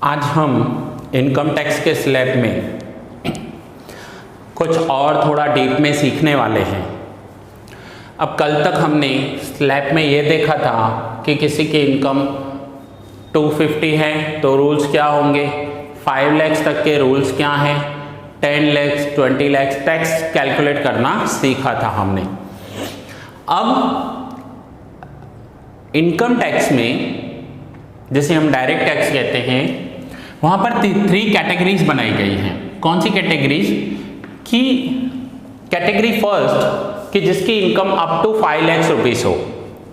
आज हम income tax के स्लैब में कुछ और थोड़ा डीप में सीखने वाले हैं। अब कल तक हमने स्लैब में ये देखा था कि किसी की इनकम 250 है तो रूल्स क्या होंगे, 5 लाख तक के रूल्स क्या हैं, 10 लाख 20 लाख टैक्स कैलकुलेट करना सीखा था हमने। अब इनकम टैक्स में जिसे हम डायरेक्ट टैक्स कहते हैं, वहाँ पर 3 कैटेगरीज बनाई गई हैं। कौन सी कैटेगरीज? कि कैटेगरी फर्स्ट कि जिसकी income up to 5 lakh rupees हो,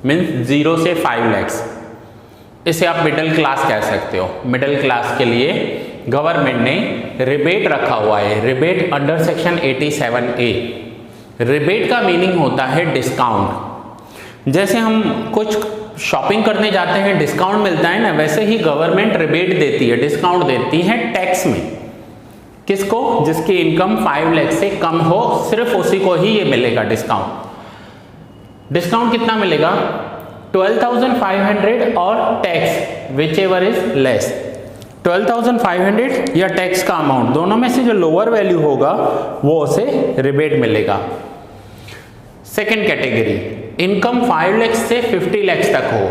मीन्स 0 से 5 लाख, इसे आप मिडिल क्लास कह सकते हो। मिडिल क्लास के लिए गवर्नमेंट ने रिबेट रखा हुआ है, rebate under section 87A। Rebate का मीनिंग होता है डिस्काउंट। जैसे हम कुछ शॉपिंग करने जाते हैं डिस्काउंट मिलता है ना, वैसे ही गवर्नमेंट रिबेट देती है, डिस्काउंट देती है टैक्स में। किसको? जिसकी इनकम 5 लाख से कम हो, सिर्फ उसी को ही ये मिलेगा डिस्काउंट। डिस्काउंट कितना मिलेगा? 12,500 और tax whichever is less. 12,500 या टैक्स का अमाउंट, दोनों में से जो लोअर वैल्यू होगा वो उसे रिबेट मिलेगा। सेकेंड कैटेगरी, इनकम 5 लाख से 50 लाख तक हो,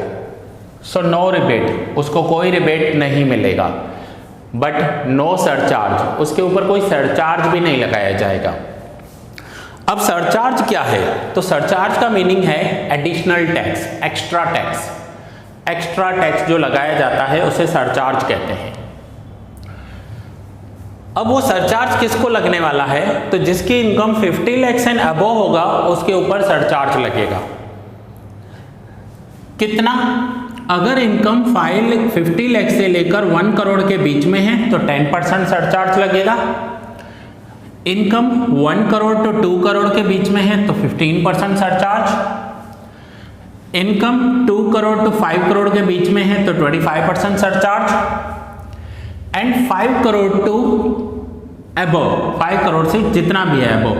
सो नो रिबेट, उसको कोई रिबेट नहीं मिलेगा, बट नो सरचार्ज, उसके ऊपर कोई सरचार्ज भी नहीं लगाया जाएगा। अब सरचार्ज क्या है? तो सरचार्ज का मीनिंग है additional tax, extra tax. Extra tax जो लगाया जाता है उसे सरचार्ज कहते हैं। अब वो सरचार्ज किसको लगने वाला है? तो जिसकी इनकम 50 लाख एंड अबव होगा उसके ऊपर सरचार्ज लगेगा। कितना? अगर इनकम 50 लाख से लेकर 1 करोड़ के बीच में है तो 10% सरचार्ज लगेगा। इनकम 1 करोड़ to 2 करोड़ के बीच में है तो 15% surcharge. Income 2 crore to 5 crore के बीच में है तो 25% surcharge. And 5 crore to above, 5 crore से जितना भी है अबव,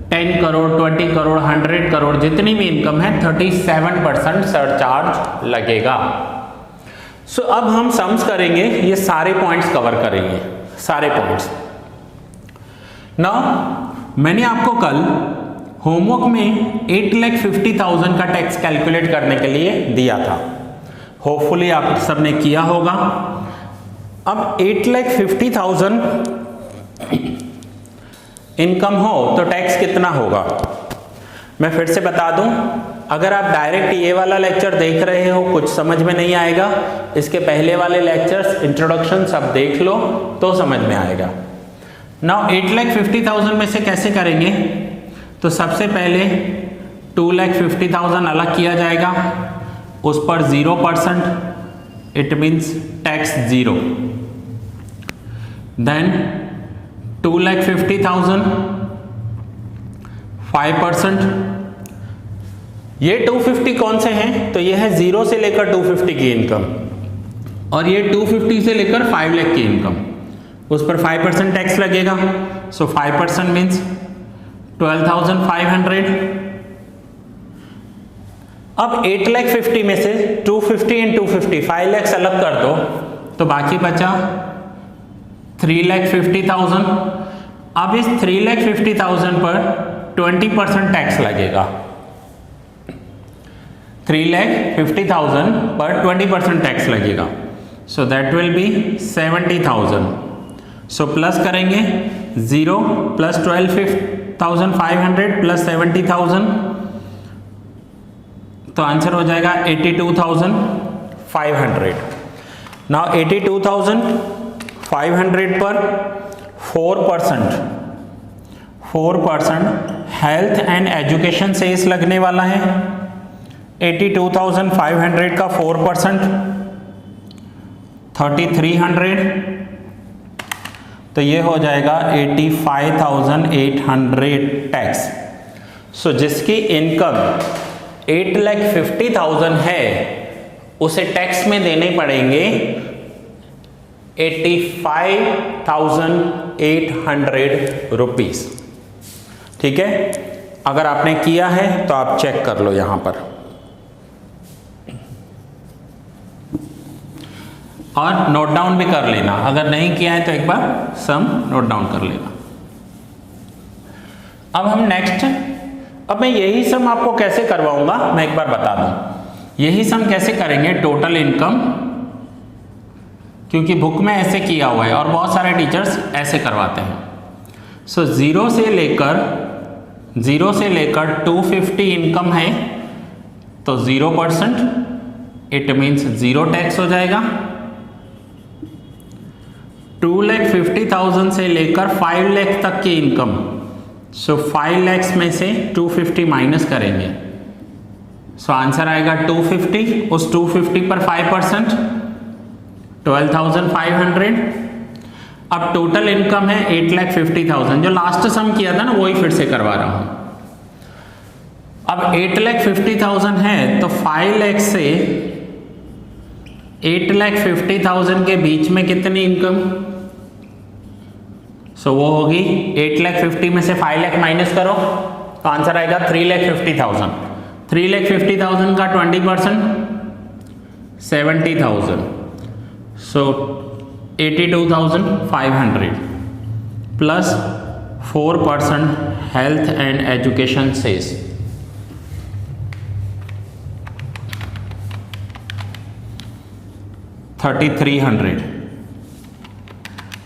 10 करोड़ 20 करोड़ 100 करोड़ जितनी भी इनकम है 37% सरचार्ज लगेगा। सो अब हम सम्स करेंगे, ये सारे पॉइंट्स कवर करेंगे, सारे पॉइंट्स। नाउ मैंने आपको कल होमवर्क में 8,50,000 का टैक्स कैलकुलेट करने के लिए दिया था, होपफुली आप सबने किया होगा। अब 8,50,000 इनकम हो तो टैक्स कितना होगा? मैं फिर से बता दूं, अगर आप डायरेक्ट ये वाला लेक्चर देख रहे हो, कुछ समझ में नहीं आएगा, इसके पहले वाले लेक्चर्स इंट्रोडक्शन सब देख लो तो समझ में आएगा। नाउ 8,50,000 में से कैसे करेंगे? तो सबसे पहले 2,50,000 अलग किया जाएगा, उस पर 0%, इट मीन्स टैक्स 0। देन 2,50,000 5%। ये 250 कौन से हैं? तो ये है 0 से लेकर 250 की इनकम, और ये 250 से लेकर 5 लाख की इनकम, उस पर 5% टैक्स लगेगा। सो 5% मीन्स 12,500। अब 8,50,000 में से 250 एंड 250 5 लाख अलग कर दो तो बाकी बचा 3,50,000। अब इस 3,50,000 पर 20% टैक्स लगेगा। 3,50,000 पर 20% टैक्स लगेगा, so that will be 70,000। So plus करेंगे 0 प्लस 12,500 प्लस 70,000, तो आंसर हो जाएगा 82,500। नाउ 82,500 पर 4% हेल्थ एंड एजुकेशन सेस लगने वाला है। 82,500 का 4% 3,300, तो ये हो जाएगा 85,800 टैक्स। सो जिसकी इनकम 8,50,000 है उसे टैक्स में देने पड़ेंगे 85,800 रुपीज। ठीक है, अगर आपने किया है तो आप चेक कर लो यहां पर। और नोट डाउन भी कर लेना, अगर नहीं किया है तो एक बार सम नोट डाउन कर लेना। अब हम नेक्स्ट, अब मैं यही सम आपको कैसे करवाऊंगा मैं एक बार बता दूं। यही सम कैसे करेंगे, टोटल इनकम, क्योंकि बुक में ऐसे किया हुआ है और बहुत सारे टीचर्स ऐसे करवाते हैं। सो जीरो से लेकर 250 इनकम है तो 0%, इट मीन्स 0 टैक्स हो जाएगा। 2,50,000 से लेकर 5 लाख तक की इनकम, सो 5 लाख में से 250 माइनस करेंगे, सो आंसर आएगा 250। उस 250 पर 5%, 12,500। अब टोटल इनकम है 8,50,000, जो लास्ट सम किया था ना वही फिर से करवा रहा हूं। अब 8,50,000 है तो 5 लाख से 8,50,000 के बीच में कितनी इनकम, सो वो होगी 8,50,000 में से 5 लाख माइनस करो तो आंसर आएगा 3,50,000। 3,50,000 का 20%, 70,000, so 82,500 plus 4% health and education cess, 3,300,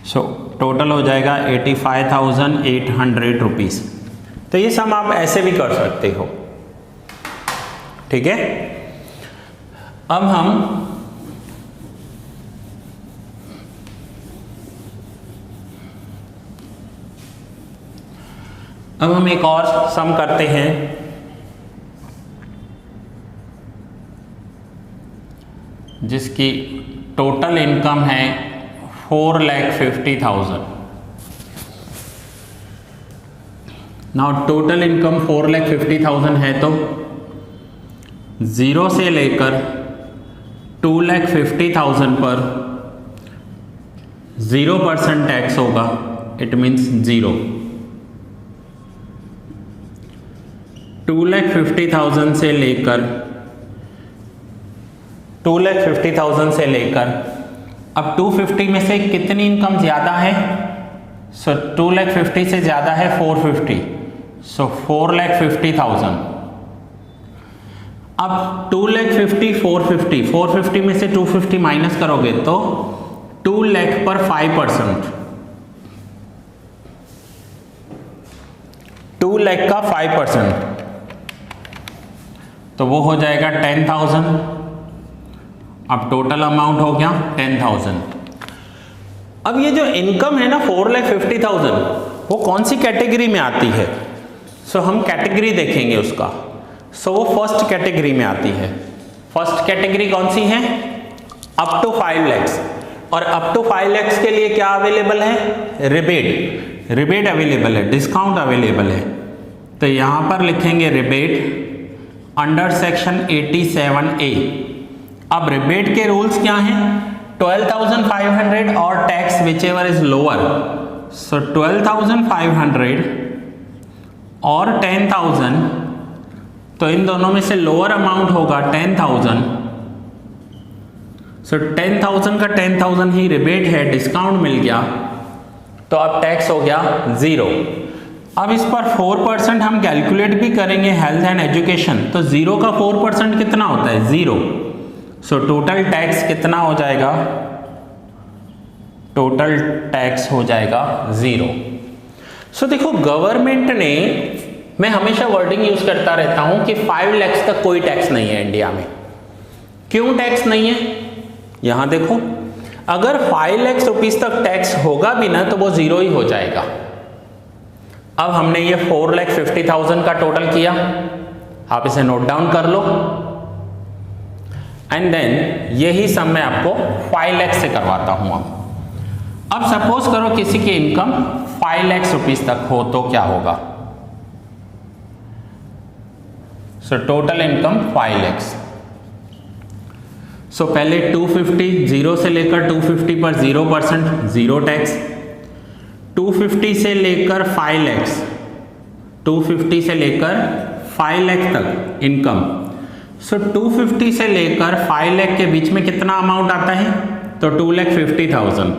so total हो जाएगा 85,800 रुपीज़। तो ये सम आप ऐसे भी कर सकते हो, ठीक है। अब हम एक और सम करते हैं, जिसकी टोटल इनकम है 4,50,000। नाउ टोटल इनकम 4,50,000 है तो 0 से लेकर 2,50,000 पर 0% टैक्स होगा, इट मीन्स 0। 2,50,000 से लेकर 2,50,000 से लेकर अब 250 में से कितनी इनकम ज़्यादा है, सो 2,50,000 से ज़्यादा है 450, सो 4,50,000। अब 2,50,000 450 में से 250 माइनस करोगे तो 2 लाख पर 5%, 2 लाख का 5%, तो वो हो जाएगा 10,000। अब टोटल अमाउंट हो गया 10,000। अब ये जो इनकम है ना 4,50,000, वो कौन सी कैटेगरी में आती है, सो हम कैटेगरी देखेंगे उसका। सो वो फर्स्ट कैटेगरी में आती है। फर्स्ट कैटेगरी कौन सी है, अप टू 5 lakhs, और अप टू 5 lakhs के लिए क्या अवेलेबल है, रिबेट अवेलेबल है, डिस्काउंट अवेलेबल है। तो यहां पर लिखेंगे रिबेट अंडर सेक्शन 87A। अब रिबेट के रूल्स क्या हैं, 12,500 और tax whichever is lower, so 12,500 और 10,000, तो इन दोनों में से लोअर अमाउंट होगा 10,000, सो 10,000 का 10,000 ही रिबेट है, डिस्काउंट मिल गया, तो अब टैक्स हो गया 0। अब इस पर 4% हम कैलकुलेट भी करेंगे हेल्थ एंड एजुकेशन, तो 0 का 4% कितना होता है, 0, सो टोटल टैक्स कितना हो जाएगा, टोटल टैक्स हो जाएगा 0। सो देखो गवर्नमेंट ने, मैं हमेशा वर्डिंग यूज करता रहता हूं कि 5 lakhs तक कोई टैक्स नहीं है इंडिया में। क्यों टैक्स नहीं है, यहां देखो, अगर 5 lakhs रुपीस तक टैक्स होगा भी ना तो वो 0 ही हो जाएगा। अब हमने ये 4,50,000 का टोटल किया, आप इसे नोट डाउन कर लो, एंड देन यही सम मैं आपको 5 lakhs से करवाता हूं। अब सपोज करो किसी की इनकम 5 lakhs रुपीस तक हो तो क्या होगा, सो टोटल इनकम 5 lakhs। सो पहले 250, 0 से लेकर 250 पर 0%, 0 टैक्स। 250 से लेकर 5 lakhs, 250 से लेकर 5 लाख तक इनकम, सो 250 से लेकर 5 लाख के बीच में कितना अमाउंट आता है, तो 2,50,000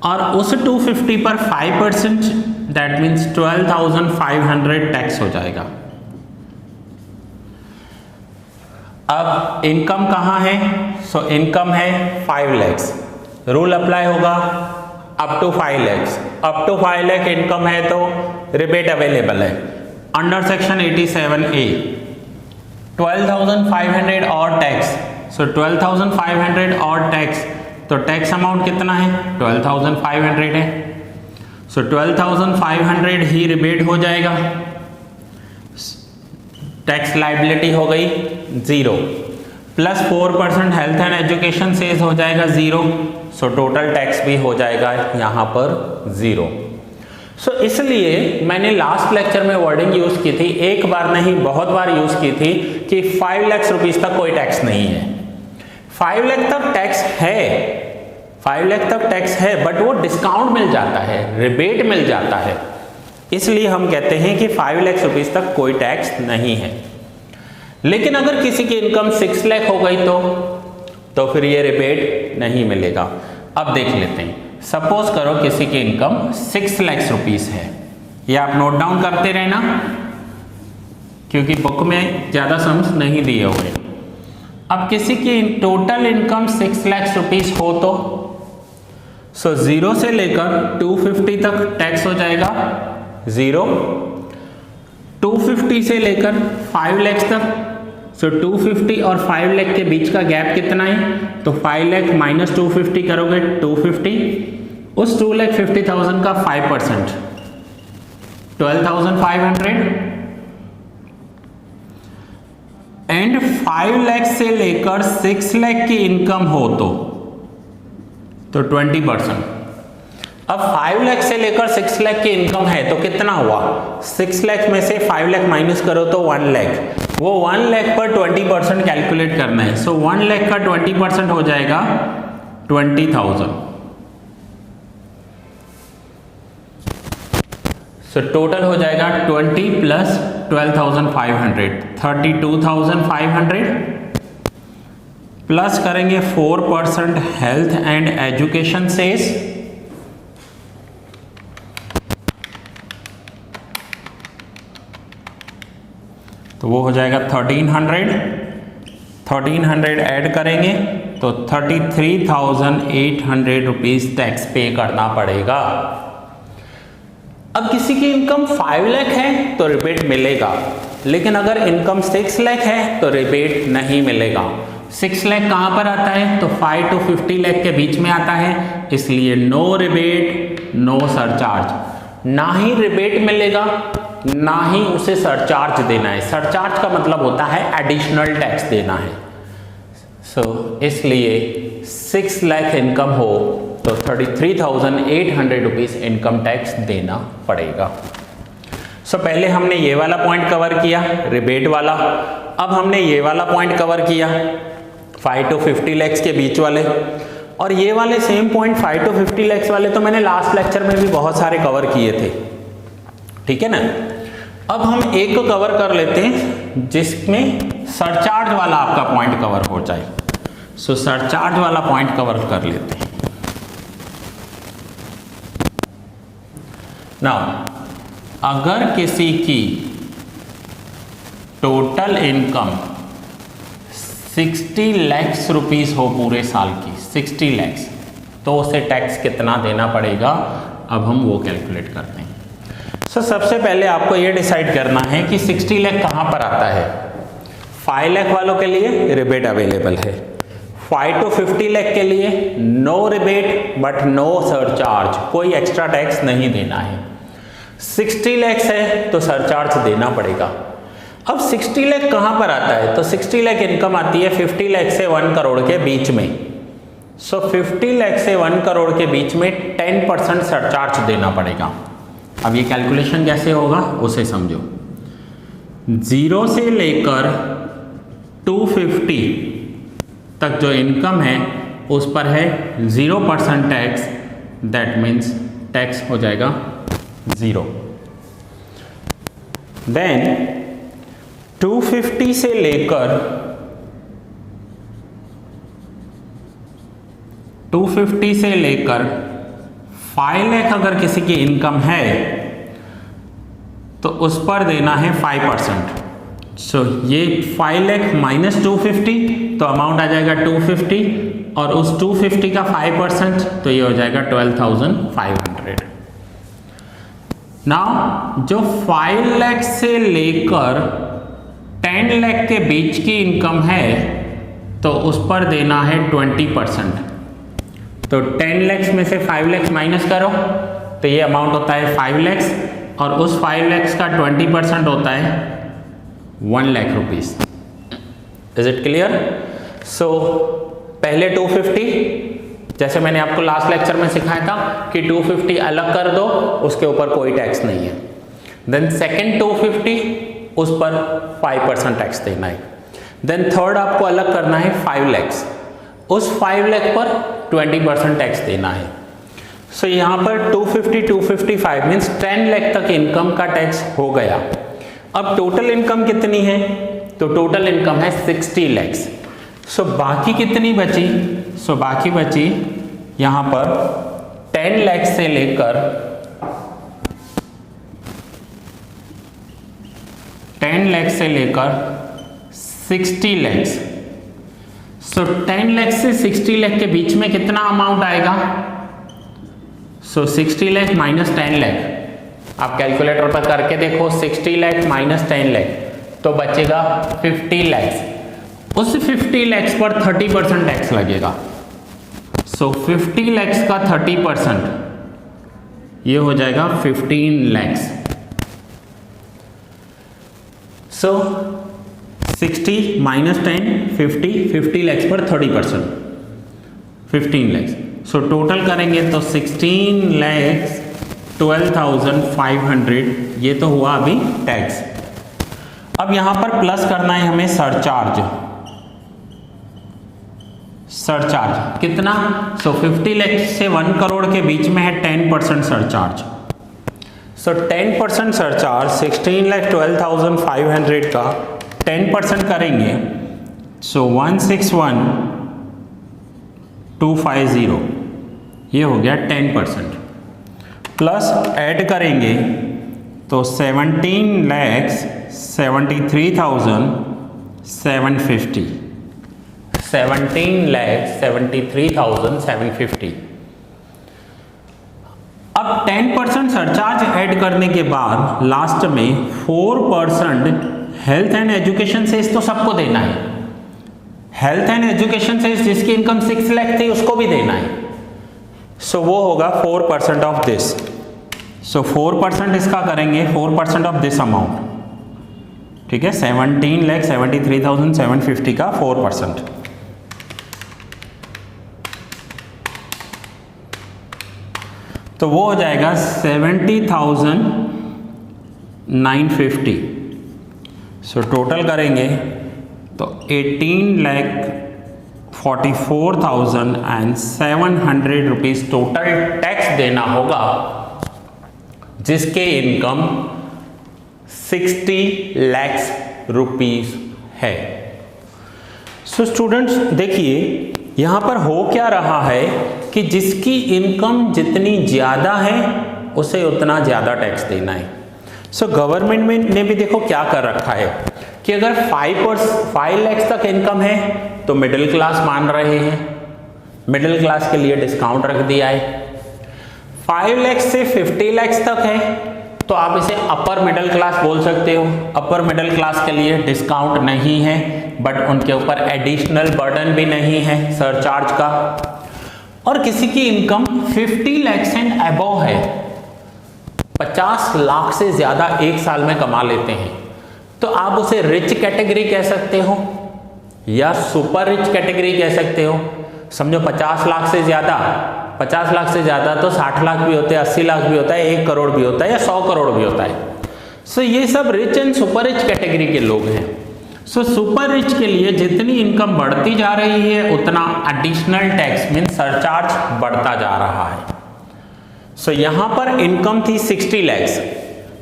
और उस 250 पर 5%, दैट मीन्स 12,500 टैक्स हो जाएगा। अब इनकम कहाँ है? सो इनकम है 5 lakhs, रूल अप्लाई होगा up to 5 lakhs, up to 5 lakh इनकम है तो रिबेट अवेलेबल है अंडर सेक्शन 87A। 12,500 और टैक्स, सो 12,500 और टैक्स, तो टैक्स अमाउंट कितना है? 12,500 है, सो 12,500 ही रिबेट हो जाएगा, टैक्स लाइबिलिटी हो गई 0, plus 4% health and education cess हो जाएगा 0, सो टोटल टैक्स भी हो जाएगा यहाँ पर 0। सो इसलिए मैंने लास्ट लेक्चर में वर्डिंग यूज की थी, एक बार नहीं बहुत बार यूज की थी कि 5 लाख रुपीस तक कोई टैक्स नहीं है। 5 लाख तक टैक्स है, 5 लाख तक टैक्स है, बट वो डिस्काउंट मिल जाता है, रिबेट मिल जाता है, इसलिए हम कहते हैं कि 5 लाख रुपीस तक कोई टैक्स नहीं है। लेकिन अगर किसी की इनकम 6 लाख हो गई तो फिर ये रिबेट नहीं मिलेगा। अब देख लेते हैं, सपोज करो किसी की इनकम 6 लाख रुपीस है, ये आप नोट डाउन करते रहना क्योंकि बुक में ज्यादा सम्स नहीं दिए हुए। अब किसी की टोटल इनकम 6 लाख रुपीस हो तो 0 से लेकर 250 तक टैक्स हो जाएगा 0, 250 से लेकर 5 लाख तक, सो 250 और 5 लाख के बीच का गैप कितना है? तो 5 लाख माइनस 250 करोगे 250, उस 2,50,000 का 5% 12,500, एंड 5 लाख से लेकर 6 लाख की इनकम हो तो 20%। अब 5 लाख से लेकर 6 लाख की इनकम है तो कितना हुआ? 6 लाख में से 5 लाख माइनस करो तो 1 लाख, वो 1 लाख पर 20% कैलकुलेट करना है, सो 1 लाख का 20% हो जाएगा 20,000, सो टोटल हो जाएगा 20 प्लस 12,500 32,500, प्लस करेंगे 4% हेल्थ एंड एजुकेशन सेस, तो वो हो जाएगा 1300 ऐड करेंगे तो 33,800 रुपीज टैक्स पे करना पड़ेगा। अब किसी की इनकम 5 लाख है तो रिबेट मिलेगा, लेकिन अगर इनकम 6 लाख है तो रिबेट नहीं मिलेगा। 6 लाख कहाँ पर आता है? तो 5 to 50 लाख के बीच में आता है, इसलिए नो रिबेट नो सरचार्ज, ना ही रिबेट मिलेगा ना ही उसे सरचार्ज देना है। सरचार्ज का मतलब होता है एडिशनल टैक्स देना है। सो इसलिए 6 लाख इनकम हो तो 33,800 रुपीज इनकम टैक्स देना पड़ेगा। सो पहले हमने ये वाला पॉइंट कवर किया, रिबेट वाला। अब हमने ये वाला पॉइंट कवर किया 5 to 50 lakhs के बीच वाले, और ये वाले सेम पॉइंट 5 to 50 lakhs वाले तो मैंने लास्ट लेक्चर में भी बहुत सारे कवर किए थे, ठीक है ना। अब हम एक को कवर कर लेते हैं जिसमें सरचार्ज वाला आपका पॉइंट कवर हो जाए। सो सरचार्ज वाला पॉइंट कवर कर लेते हैं। नाउ अगर किसी की टोटल इनकम 60 lakhs रुपीस हो पूरे साल की, 60 lakhs, तो उसे टैक्स कितना देना पड़ेगा, अब हम वो कैलकुलेट करते हैं। सो सबसे पहले आपको ये डिसाइड करना है कि 60 लाख कहाँ पर आता है। 5 लाख वालों के लिए रिबेट अवेलेबल है, 5 to 50 लाख के लिए no rebate but no surcharge, कोई एक्स्ट्रा टैक्स नहीं देना है। 60 लाख है तो सरचार्ज देना पड़ेगा। अब 60 लाख कहाँ पर आता है, तो 60 लाख इनकम आती है 50 लाख से 1 करोड़ के बीच में। सो 50 लाख से 1 करोड़ के बीच में 10% सरचार्ज देना पड़ेगा। अब ये कैलकुलेशन कैसे होगा उसे समझो। 0 से लेकर 250 तक जो इनकम है उस पर है 0% टैक्स, दैट मीन्स टैक्स हो जाएगा 0। देन 250 से लेकर 250 से लेकर 5 लाख अगर किसी की इनकम है तो उस पर देना है 5%। सो ये 5 लाख माइनस 250 तो अमाउंट आ जाएगा 250 और उस 250 का 5% तो ये हो जाएगा 12,500। नाउ जो 5 लाख से लेकर 10 लाख के बीच की इनकम है तो उस पर देना है 20%। तो 10 लाख में से 5 लाख माइनस करो तो ये अमाउंट होता है 5 लाख और उस 5 लाख का 20% होता है 1 lakh rupees. Is it clear? So पहले 250 जैसे मैंने आपको लास्ट लेक्चर में सिखाया था कि 250 अलग कर दो, उसके ऊपर कोई टैक्स नहीं है। देन सेकेंड 250 उस पर 5% टैक्स देना है। देन थर्ड आपको अलग करना है 5 लाख, उस 5 लाख पर 20% टैक्स देना है। सो यहाँ पर 250 255 मीन्स 10 लाख तक इनकम का टैक्स हो गया। अब टोटल इनकम कितनी है? तो टोटल इनकम है 60 लाख। सो बाकी कितनी बची? सो बाकी बची यहाँ पर 10 लाख से लेकर 60 लाख। सो 10 लाख से 60 लाख के बीच में कितना अमाउंट आएगा? सो 60 लाख माइनस 10 लाख आप कैलकुलेटर पर करके देखो। 60 लाख माइनस 10 लाख तो बचेगा 50 लाख। उस 50 लाख पर 30% टैक्स लगेगा। सो 50 लाख का 30% ये हो जाएगा 15 लाख। सो 60 माइनस 10 50 लाख पर 30% 15 लाख। सो टोटल करेंगे तो 16 लाख 12,500 ये तो हुआ अभी टैक्स। अब यहां पर प्लस करना है हमें सरचार्ज कितना? सो 50 लाख से 1 करोड़ के बीच में है 10% सरचार्ज। सो 10% सरचार्ज 16 लाख 12,500 का 10% करेंगे सो 161,250 ये हो गया 10%। प्लस ऐड करेंगे तो 17,73,750 17,73,750। अब 10% सरचार्ज ऐड करने के बाद लास्ट में 4% हेल्थ एंड एजुकेशन सेस तो सबको देना है। हेल्थ एंड एजुकेशन सेस जिसकी इनकम 6 लाख थी उसको भी देना है। सो वो होगा 4% ऑफ दिस। सो 4% इसका करेंगे 4% ऑफ दिस अमाउंट, ठीक है। 17,73,750 का 4%। तो वो हो जाएगा 70,950। सो टोटल करेंगे तो 18,44,700 रुपीज टोटल टैक्स देना होगा जिसके इनकम 60 लाख रुपीज है। सो स्टूडेंट्स देखिए यहां पर हो क्या रहा है कि जिसकी इनकम जितनी ज़्यादा है उसे उतना ज़्यादा टैक्स देना है। सो गवर्नमेंट ने भी देखो क्या कर रखा है कि अगर 5 लाख तक इनकम है तो मिडिल क्लास मान रहे हैं, मिडिल क्लास के लिए डिस्काउंट रख दिया है। 5 लाख से 50 लाख तक है तो आप इसे अपर मिडिल क्लास बोल सकते हो। अपर मिडिल क्लास के लिए डिस्काउंट नहीं है बट उनके ऊपर एडिशनल बर्डन भी नहीं है सरचार्ज का। और किसी की इनकम 50 लाख एंड अबव है, 50 लाख से ज्यादा एक साल में कमा लेते हैं, तो आप उसे रिच कैटेगरी कह सकते हो या सुपर रिच कैटेगरी कह सकते हो। समझो 50 लाख से ज्यादा, 50 लाख से ज्यादा तो 60 लाख भी होते हैं, 80 लाख भी होता है, 1 करोड़ भी होता है या 100 करोड़ भी होता है। सो ये सब rich and super rich category के लोग हैं। सो सुपर रिच के लिए जितनी इनकम बढ़ती जा रही है उतना एडिशनल टैक्स मीन सरचार्ज बढ़ता जा रहा है। सो यहां पर इनकम थी 60 लाख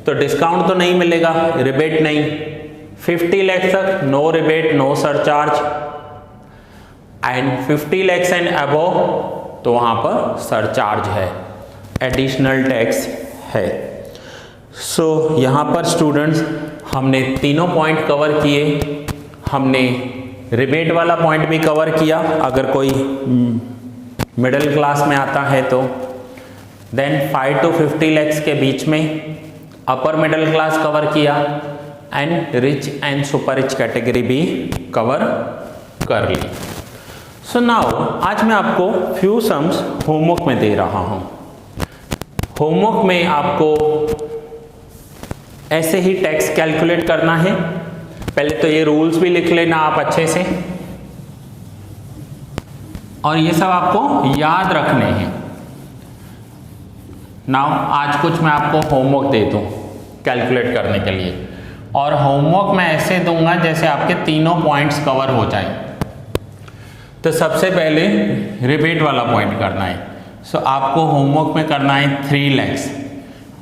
तो डिस्काउंट तो नहीं मिलेगा, रिबेट नहीं। 50 लाख तक no rebate no surcharge and 50 lakh and above तो वहाँ पर सरचार्ज है, एडिशनल टैक्स है। सो यहाँ पर स्टूडेंट्स हमने तीनों पॉइंट कवर किए। हमने रिबेट वाला पॉइंट भी कवर किया अगर कोई मिडिल क्लास में आता है तो। देन 5 to 50 lakhs के बीच में अपर मिडिल क्लास कवर किया and rich and super rich category भी कवर कर ली। सो नाउ आज मैं आपको फ्यू सम्स होमवर्क में दे रहा हूँ। होमवर्क में आपको ऐसे ही टैक्स कैलकुलेट करना है। पहले तो ये रूल्स भी लिख लेना आप अच्छे से, और ये सब आपको याद रखने हैं। नाउ आज कुछ मैं आपको होमवर्क दे दूँ कैलकुलेट करने के लिए, और होमवर्क मैं ऐसे दूंगा जैसे आपके तीनों पॉइंट्स कवर हो जाए। तो सबसे पहले रिबेट वाला पॉइंट करना है। सो आपको होमवर्क में करना है 3 lakhs।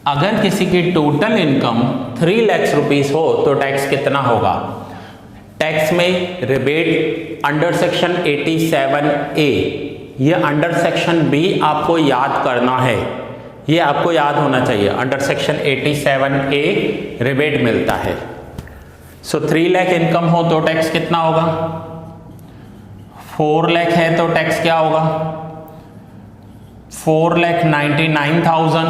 अगर किसी की टोटल इनकम 3 lakhs रुपीस हो तो टैक्स कितना होगा? टैक्स में रिबेट अंडर सेक्शन 87A, ये अंडर सेक्शन B आपको याद करना है, ये आपको याद होना चाहिए। अंडर सेक्शन 87A रिबेट मिलता है। सो 3 लाख इनकम हो तो टैक्स कितना होगा? 4 लाख है तो टैक्स क्या होगा? 4,99,000।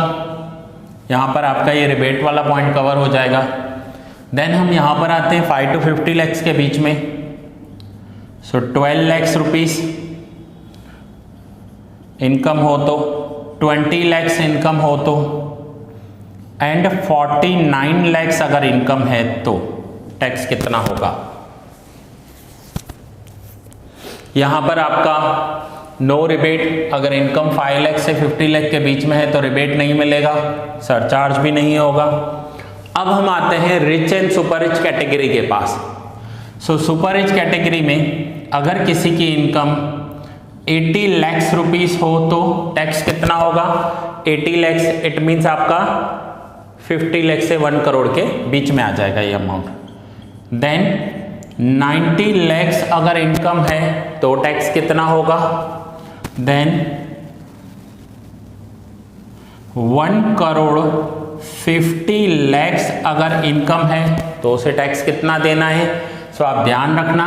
यहाँ पर आपका ये रिबेट वाला पॉइंट कवर हो जाएगा। देन हम यहाँ पर आते हैं 5 to 50 lakhs के बीच में। सो 12 lakhs रुपीस इनकम हो तो, 20 lakhs इनकम हो तो, एंड 49 lakhs अगर इनकम है तो टैक्स कितना होगा? यहाँ पर आपका नो रिबेट। अगर इनकम 5 लाख से 50 लाख के बीच में है तो रिबेट नहीं मिलेगा, सरचार्ज भी नहीं होगा। अब हम आते हैं rich and super rich category के पास। सो सुपर रिच कैटेगरी में अगर किसी की इनकम 80 lakhs रुपीस हो तो टैक्स कितना होगा? 80 lakhs इट मीन्स आपका 50 लाख से 1 करोड़ के बीच में आ जाएगा ये अमाउंट। देन 90 lakhs अगर इनकम है तो टैक्स कितना होगा? देन 1 करोड़ 50 lakhs अगर इनकम है तो उसे टैक्स कितना देना है? सो आप ध्यान रखना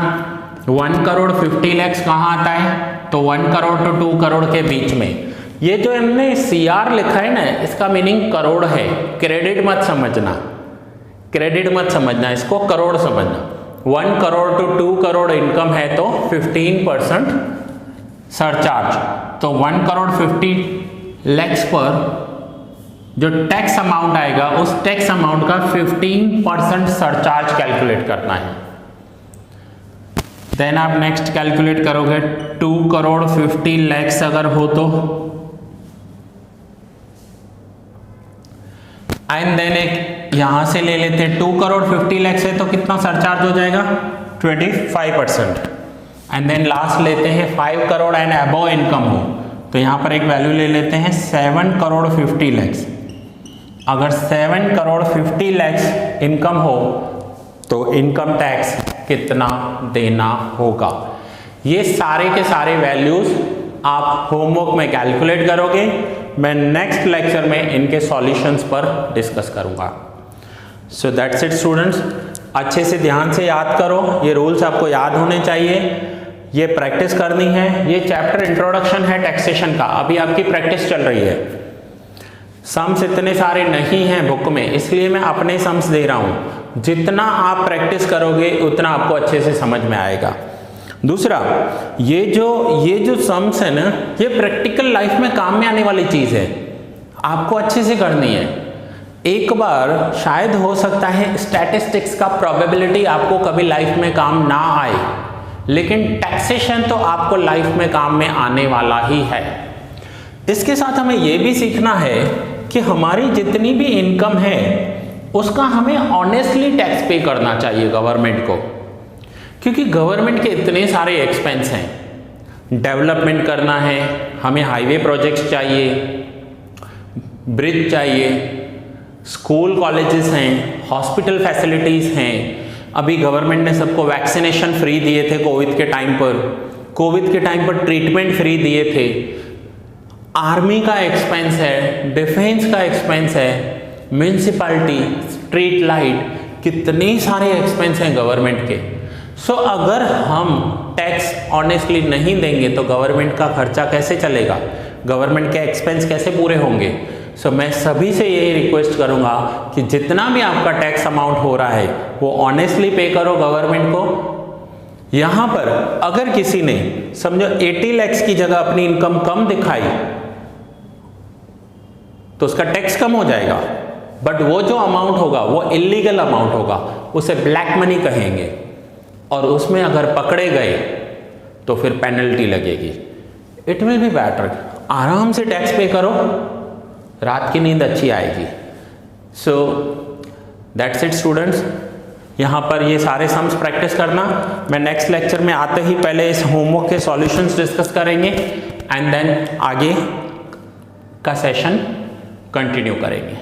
1 करोड़ 50 lakhs कहाँ आता है? तो 1 करोड़ to 2 करोड़ के बीच में। ये जो हमने CR लिखा है ना, इसका मीनिंग करोड़ है, क्रेडिट मत समझना, क्रेडिट मत समझना, इसको करोड़ समझना। 1 करोड़ to 2 करोड़ इनकम है तो 15% सरचार्ज। तो 1 करोड़ 50 lakhs पर जो टैक्स अमाउंट आएगा उस टैक्स अमाउंट का 15% सरचार्ज कैलकुलेट करना है। देन आप नेक्स्ट कैलकुलेट करोगे 2 करोड़ 50 lakhs अगर हो तो, एंड देन एक यहां से ले लेते हैं 2 करोड़ 50 lakhs है तो कितना सरचार्ज हो जाएगा? 25%। एंड देन लास्ट लेते हैं 5 करोड़ एंड अबव इनकम हो तो यहां पर एक वैल्यू ले लेते हैं 7 करोड़ 50 lakhs। अगर 7 करोड़ 50 lakhs इनकम हो तो इनकम टैक्स कितना देना होगा? ये सारे के सारे वैल्यूज आप होमवर्क में कैलकुलेट करोगे। मैं नेक्स्ट लेक्चर में इनके सॉल्यूशंस पर डिस्कस करूंगा। सो दैट्स इट स्टूडेंट्स, अच्छे से ध्यान से याद करो, ये रूल्स आपको याद होने चाहिए, ये प्रैक्टिस करनी है। ये चैप्टर इंट्रोडक्शन है टैक्सेशन का, अभी आपकी प्रैक्टिस चल रही है। सम्स इतने सारे नहीं हैं बुक में, इसलिए मैं अपने सम्स दे रहा हूं। जितना आप प्रैक्टिस करोगे उतना आपको अच्छे से समझ में आएगा। दूसरा, ये जो सम्स है ना, ये प्रैक्टिकल लाइफ में काम में आने वाली चीज है, आपको अच्छे से करनी है। एक बार शायद हो सकता है स्टैटिस्टिक्स का प्रोबेबिलिटी आपको कभी लाइफ में काम ना आए, लेकिन टैक्सेशन तो आपको लाइफ में काम में आने वाला ही है। इसके साथ हमें यह भी सीखना है कि हमारी जितनी भी इनकम है उसका हमें ऑनेस्टली टैक्स पे करना चाहिए गवर्नमेंट को, क्योंकि गवर्नमेंट के इतने सारे एक्सपेंस हैं। डेवलपमेंट करना है, हमें हाईवे प्रोजेक्ट्स चाहिए, ब्रिज चाहिए, स्कूल कॉलेजेस हैं, हॉस्पिटल फैसिलिटीज़ हैं। अभी गवर्नमेंट ने सबको वैक्सीनेशन फ्री दिए थे कोविड के टाइम पर, कोविड के टाइम पर ट्रीटमेंट फ्री दिए थे। आर्मी का एक्सपेंस है, डिफेंस का एक्सपेंस है, म्यूनिसिपैलिटी, स्ट्रीट लाइट, कितने सारे एक्सपेंस हैं गवर्नमेंट के। सो अगर हम टैक्स ऑनेस्टली नहीं देंगे तो गवर्नमेंट का खर्चा कैसे चलेगा, गवर्नमेंट के एक्सपेंस कैसे पूरे होंगे। सो मैं सभी से यही रिक्वेस्ट करूंगा कि जितना भी आपका टैक्स अमाउंट हो रहा है वो ऑनेस्टली पे करो गवर्नमेंट को। यहां पर अगर किसी ने समझो 80 लाख की जगह अपनी इनकम कम दिखाई तो उसका टैक्स कम हो जाएगा, बट वो जो अमाउंट होगा वो इलीगल अमाउंट होगा, उसे ब्लैक मनी कहेंगे, और उसमें अगर पकड़े गए तो फिर पेनल्टी लगेगी। इट विल बी बेटर, आराम से टैक्स पे करो, रात की नींद अच्छी आएगी। सो दैट्स इट स्टूडेंट्स, यहाँ पर ये सारे सम्स प्रैक्टिस करना। मैं नेक्स्ट लेक्चर में आते ही पहले इस होमवर्क के सॉल्यूशंस डिस्कस करेंगे एंड देन आगे का सेशन कंटिन्यू करेंगे।